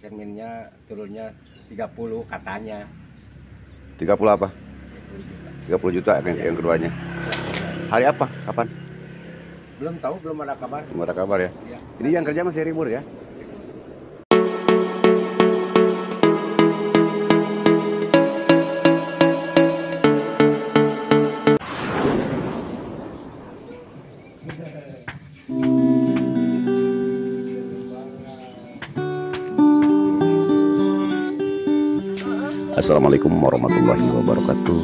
cerminnya turunnya 30 katanya. 30 apa? 30 juta yang keduanya. Hari apa? Kapan? Belum tahu, belum ada kabar. Belum ada kabar ya? Ya. Ini yang kerja masih libur ya? Assalamualaikum warahmatullahi wabarakatuh.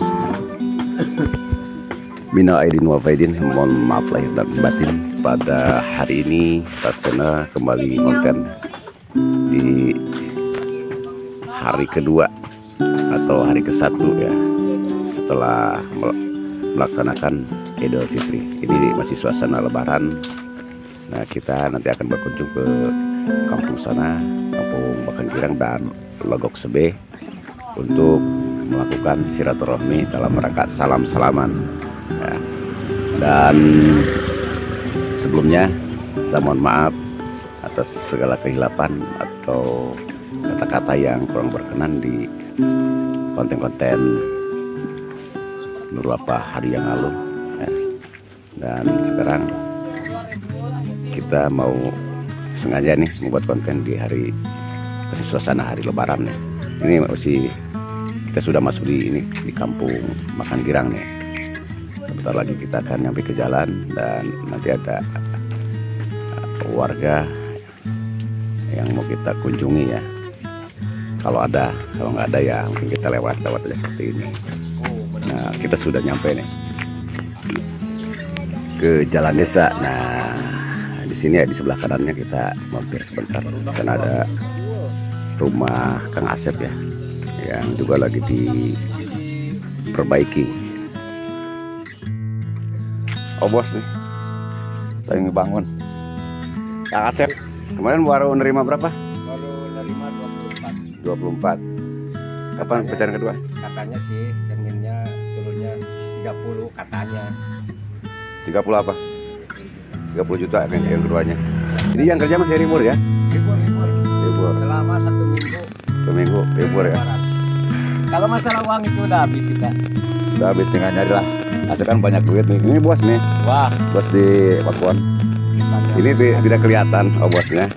Mina aidin wal faidin, mohon maaf lahir dan batin. Pada hari ini Tasena kembali konten di hari kedua atau hari ke-1 ya, setelah melaksanakan Idul Fitri. Ini masih suasana lebaran. Nah, kita nanti akan berkunjung ke kampung sana, kampung Bakanggirang dan Logok Sebe, untuk melakukan silaturahmi dalam rangka salam-salaman ya. Dan sebelumnya saya mohon maaf atas segala kehilapan atau kata-kata yang kurang berkenan di konten-konten beberapa hari yang lalu ya. Dan sekarang kita mau sengaja nih membuat konten di hari masih suasana hari lebaran nih. Ini masih kita sudah masuk di kampung Bakanggirang nih. Sebentar lagi kita akan nyampe ke jalan dan nanti ada warga yang mau kita kunjungi ya. Kalau ada, kalau nggak ada ya mungkin kita lewat aja seperti ini. Nah, kita sudah nyampe nih ke jalan desa. Nah, di sini ya, di sebelah kanannya kita mampir sebentar. Di sana ada rumah Kang Asep ya, yang juga lagi diperbaiki. Oh bos nih, lagi ngebangun. Kang Asep, kemarin baru nerima berapa? Baru nerima 24. Kapan pecahan kedua? Katanya sih cerminnya turunnya 30 katanya. 30 apa? 30 juta yang keduanya. Ini yang kerja masih libur ya? Libur. Selama 1 minggu. 1 minggu libur ya? Kalau masalah uang itu udah habis kita. Udah habis, tinggal nyari lah. Hasilkan banyak duit nih. Ini bos nih. Wah, Bos di Pakuan. Ini tidak kelihatan bosnya.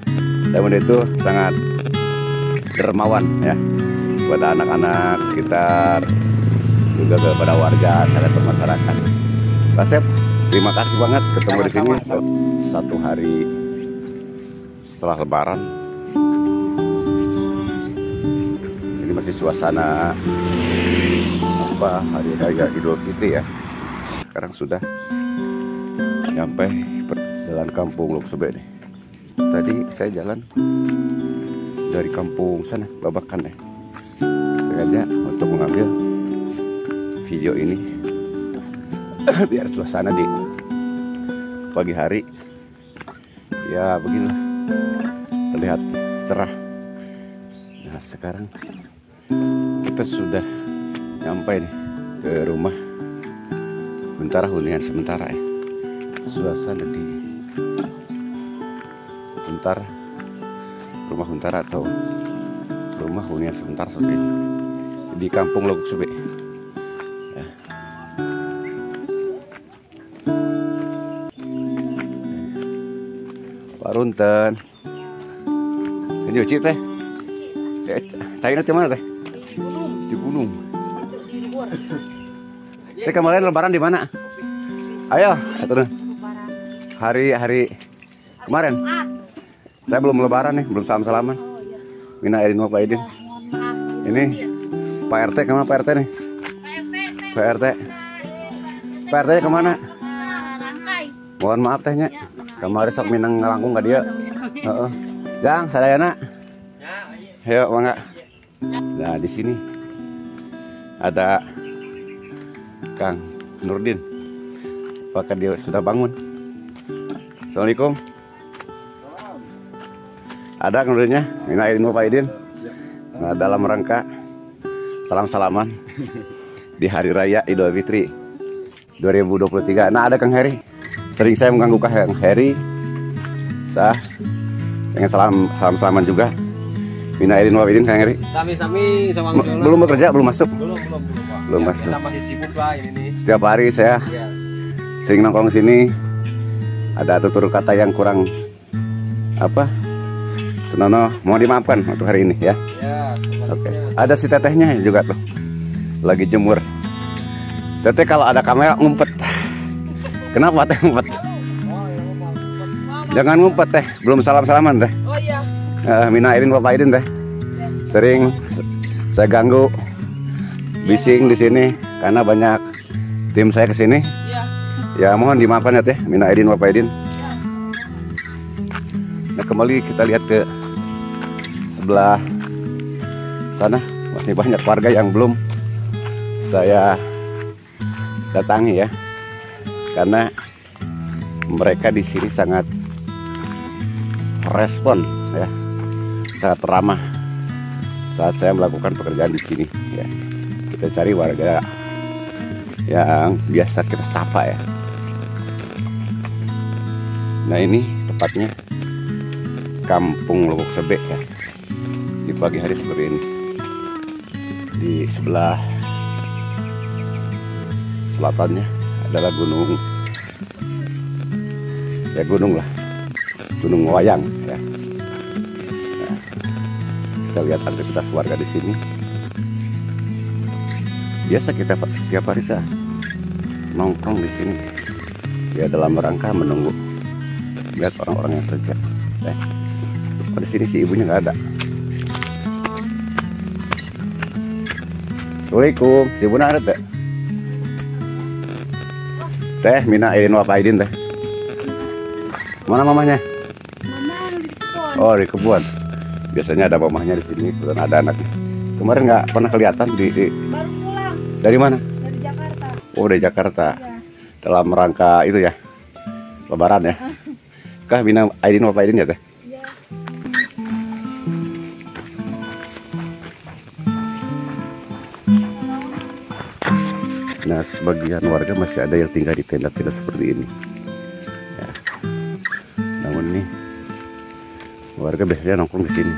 Namun itu sangat dermawan ya kepada anak-anak sekitar, juga kepada warga, sangat bermasyarakat. Pak Sep, terima kasih banget ketemu di sini. Satu hari setelah Lebaran. Ini masih suasana hari raya Idul Fitri ya. Sekarang sudah nyampe jalan kampung Logok Sebe nih. Tadi saya jalan dari kampung sana Babakan ya, sengaja untuk mengambil video ini biar suasana di pagi hari ya beginilah terlihat cerah. Nah, sekarang kita sudah nyampe nih ke rumah Huntara, hunian sementara ya. Suasana di rumah Huntara atau rumah hunian sementara seperti ini di kampung Logok Sebe ya. Pak Runten ini uci teh cairnya di mana teh? Di gunung. Teh kemarin lebaran di mana? Ayo, atuh. Hari kemarin. Saya belum lebaran nih, belum salam-salaman. Mina aidin wal faidin. Ini Pak RT kemana Pak RT nih? Pak RT. Pak RT kemana? Mohon maaf tehnya. Kemarin sok minang ngalangkung ka dia. Heeh. Gang, sadayana. Ayo, mangga. Nah, di sini ada Kang Nurdin. Apakah dia sudah bangun? Assalamualaikum. Ada Kang Nurdinnya? Mina aidin wal faidin. Nah, dalam rangka salam-salaman di hari raya Idul Fitri 2023. Nah, ada Kang Heri. Sering saya mengganggu Kang Heri. Saya pengen salam-salaman juga. Mina Aidin Wafidin Kang Eri. Sami-sami sama Belum bekerja, belum masuk. Belum, Pak. Belum Ya, masuk. kita masih sibuk lah ini nih. Setiap hari saya Ya. sering nongkrong sini. Ada tutur kata yang kurang apa? Senonoh, mau dimaafkan untuk hari ini ya. Ya, Oke. Ada si tetehnya juga tuh. Lagi jemur. Teteh kalau ada kamera ngumpet. Kenapa teh ngumpet? Jangan ngumpet teh, belum salam-salaman teh. Oh iya. Mina Aidin Bapak Aidin teh. Sering saya ganggu bising di sini karena banyak tim saya ke sini. Iya. Ya mohon dimaafkan ya teh, Mina Aidin Bapak Aidin. Nah kembali kita lihat ke sebelah sana, masih banyak warga yang belum saya datangi ya, karena mereka di sini sangat respon ya, sangat ramah saat saya melakukan pekerjaan di sini ya. Kita cari warga yang biasa kita sapa ya. Nah ini tepatnya Kampung Lubuk Sebe ya, di pagi hari seperti ini. Di sebelah selatannya adalah gunung, ya gunung lah, Gunung Wayang ya. Nah, kita lihat aktivitas warga di sini. Biasa kita tiap hari saya nongkrong di sini ya, dalam rangka menunggu lihat orang-orang yang kerja. Di sini si ibunya nggak ada. Assalamualaikum, si ibu ada teh? Teh Mina Aidin Bapak Aidin teh. Mana mamanya? Mama di kebun. Oh di kebun. Biasanya ada mamahnya di sini, kemudian ada anaknya. Kemarin nggak pernah kelihatan di Baru pulang dari mana? dari Jakarta. Oh dari Jakarta. Ya. Dalam rangka itu ya, Lebaran ya. Kah Mina Aidin Bapak Aidin ya teh? Iya. Nah, sebagian warga masih ada yang tinggal di tenda-tenda seperti ini. Ya. Namun nih, warga biasanya nongkrong di sini.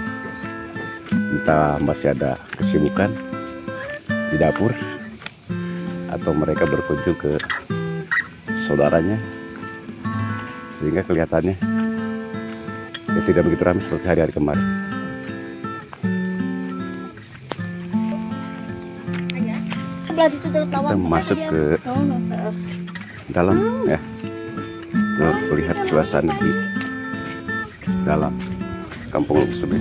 Entah masih ada kesibukan di dapur, atau mereka berkunjung ke saudaranya, sehingga kelihatannya ya tidak begitu ramai seperti hari-hari kemarin. Kita masuk ke dalam ya, untuk melihat suasana di dalam Kampung Lubuk Sebe.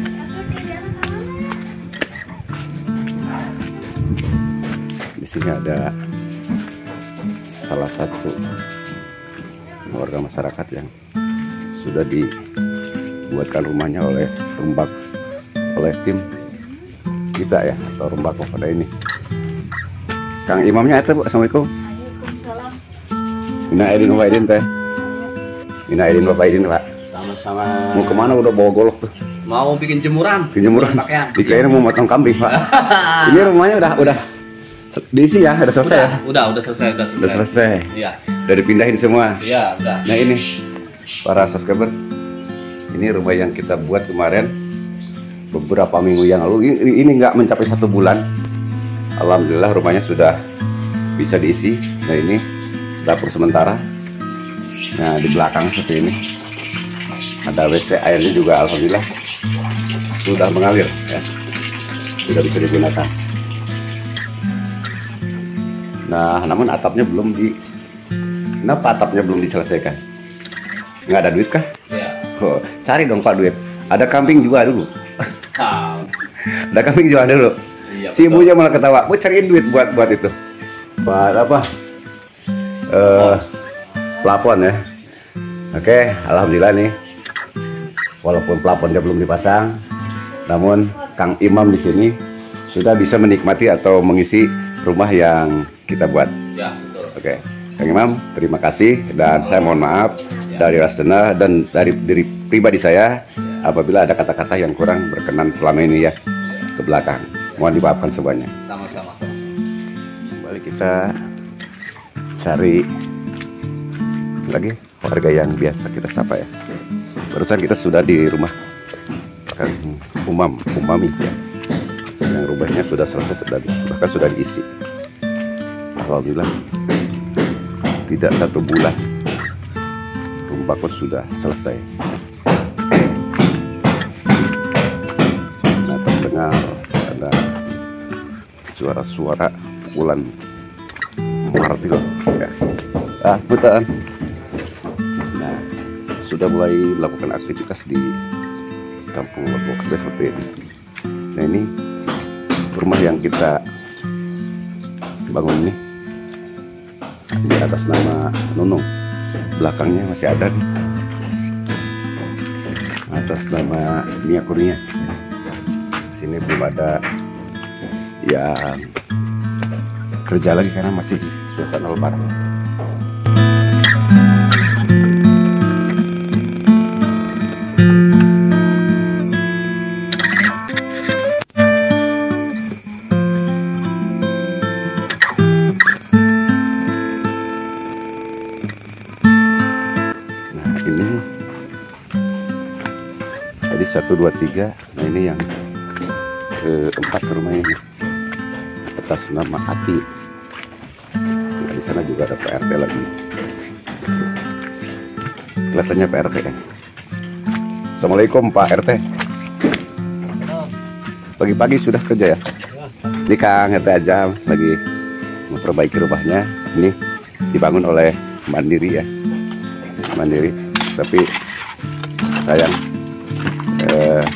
Di sini ada salah satu warga masyarakat yang sudah dibuatkan rumahnya oleh tim kita ya, atau Rumbako pada ini. Kang Imamnya itu, Assalamualaikum. Waalaikumsalam. Mina Aidin Bapak Aidin teh. Mina Aidin Bapak Aidin Pak. Sama-sama. Mau kemana udah bawa golok tuh? Mau bikin jemuran. Jemuran. Pakaian. Dikirain mau motong kambing Pak. Ini rumahnya udah diisi ya, udah selesai ya? Udah selesai, Udah selesai. Iya. Udah dipindahin semua. Iya, udah. Nah ini para subscriber, ini rumah yang kita buat kemarin beberapa minggu yang lalu. Ini nggak mencapai 1 bulan. Alhamdulillah rumahnya sudah bisa diisi. Nah ini dapur sementara. Nah di belakang seperti ini ada WC, airnya juga alhamdulillah sudah mengalir ya, sudah bisa digunakan. Nah namun atapnya belum kenapa atapnya belum diselesaikan? Nggak ada duit kah? Iya. Oh, cari dong Pak duit. Ada kambing jual dulu. Nah, Ada kambing jual dulu. iya, Si ibunya malah ketawa, "Bu cariin duit buat itu." Buat apa? Plafon ya. Oke, alhamdulillah nih. Walaupun plafonnya belum dipasang, namun Kang Imam di sini sudah bisa menikmati atau mengisi rumah yang kita buat. Ya, betul. Oke, Kang Imam, terima kasih dan saya mohon maaf dari Rasena dan dari diri pribadi saya apabila ada kata-kata yang kurang berkenan selama ini ya ke belakang. Mohon dimaafkan semuanya. Sama-sama. Kembali kita cari lagi warga yang biasa kita sapa ya. Barusan kita sudah di rumah Kang umami ya. Yang rumahnya sudah selesai, bahkan sudah diisi. Alhamdulillah, tidak 1 bulan rumah kos sudah selesai. Nah, terdengar ada suara-suara pukulan martil ya. Betul. Nah, sudah mulai melakukan aktivitas di kampung Lebok seperti ini. Nah, ini rumah yang kita bangun ini di atas nama Nunung. Belakangnya masih ada nih, atas nama Nia Kurnia. Sini belum ada yang kerja lagi karena masih suasana lebaran. Ini tadi 1, 2, 3. Nah, ini yang keempat rumah ini atas nama Ati. Nah, di sana juga ada PRT lagi. Kelihatannya PRT ya. Assalamualaikum Pak RT. Pagi-pagi sudah kerja ya? Ini Kang RT aja lagi memperbaiki rumahnya. Ini dibangun oleh Mandiri ya. Mandiri, tapi sayang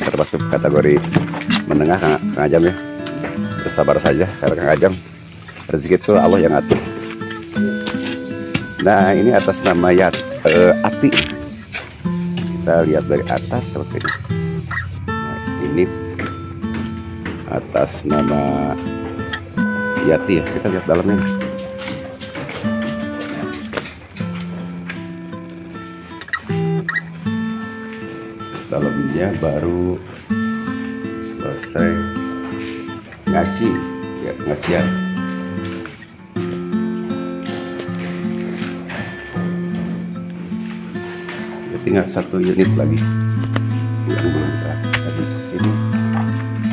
termasuk kategori menengah Kang Ajam ya. Bersabar saja karena Kang Ajam rezeki itu Allah yang atur. Nah, ini atas nama Ati. Kita lihat dari atas seperti ini. Nah, ini atas nama Yati ya. Kita lihat dalamnya. Dalamnya baru selesai ngasih ya, ngasihan. Ya, tinggal 1 unit lagi yang belum terakhir. Di sini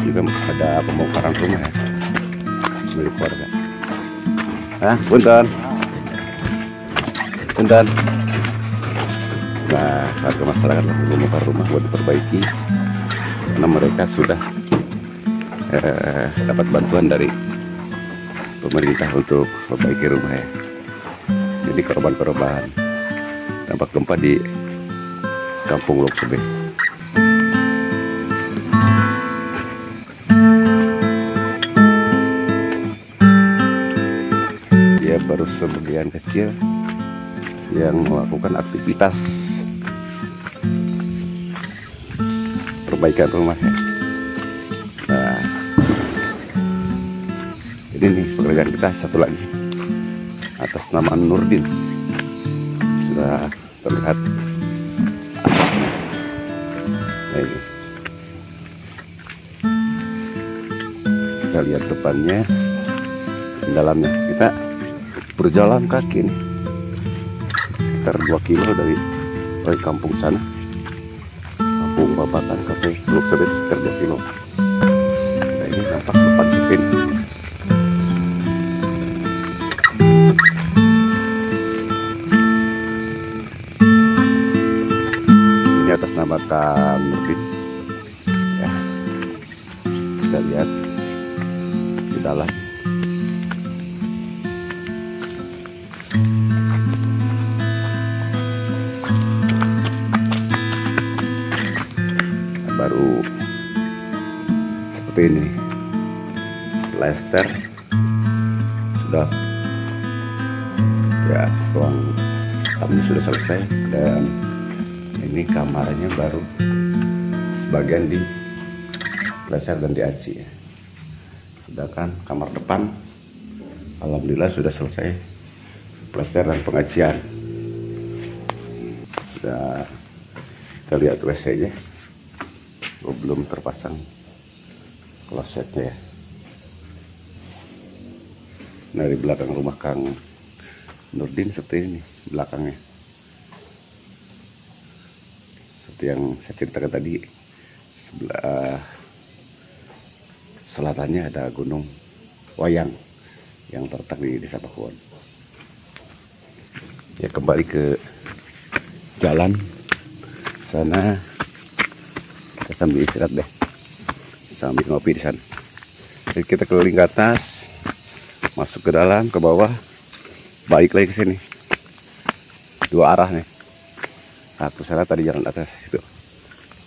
juga ada pembongkaran rumah ya, milik warga. Punten. Nah, warga masyarakat membongkar rumah buat diperbaiki karena mereka sudah dapat bantuan dari pemerintah untuk memperbaiki rumah ya. Jadi korban-korban dampak gempa di Kampung Loksebe. Ya, baru sebagian kecil yang melakukan aktivitas perbaikan rumahnya. Nah, ini nih pekerjaan kita satu lagi atas nama Nurdin. Sudah terlihat. Nah, ini kita lihat depannya, dalamnya. Kita berjalan kaki nih sekitar 2 kilo dari kampung sana, kampung Babakan sampai Loksebe sekitar 2 kilo. Nah, ini nampak depan kita ini. Ini atas nama Kang Nurdin ya. Kita lihat di dalam. Baru seperti ini, plester sudah ya, ruang tamunya sudah selesai dan ini kamarnya baru sebagian di plester dan diaci ya. Sedangkan kamar depan alhamdulillah sudah selesai plester dan pengacian. Sudah, kita lihat WC-nya. Belum terpasang klosetnya ya. Nah, di belakang rumah Kang Nurdin seperti ini belakangnya. Seperti yang saya ceritakan tadi, sebelah selatannya ada Gunung Wayang yang terletak di Desa Pakuwon. Ya, kembali ke jalan sana, kita sambil istirahat deh, sambil ngopi di sana. Jadi kita keliling ke atas, masuk ke dalam, ke bawah, balik lagi ke sini. Dua arah nih. Aku sana tadi jalan atas itu,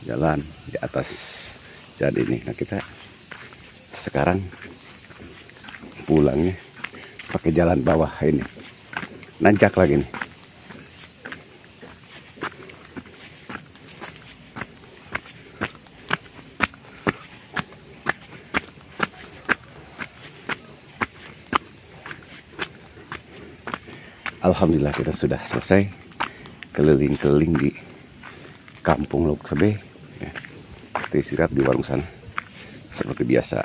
jalan di atas jalan ini. Nah, kita sekarang pulangnya pakai jalan bawah ini, nanjak lagi nih. Alhamdulillah kita sudah selesai keliling-keliling di Kampung Lubuk Sebe. Ya, kita istirahat di warung sana seperti biasa.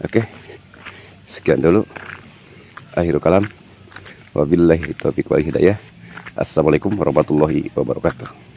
Oke, sekian dulu. Akhirul kalam. Wabillahi taufiq wal hidayah. Assalamualaikum warahmatullahi wabarakatuh.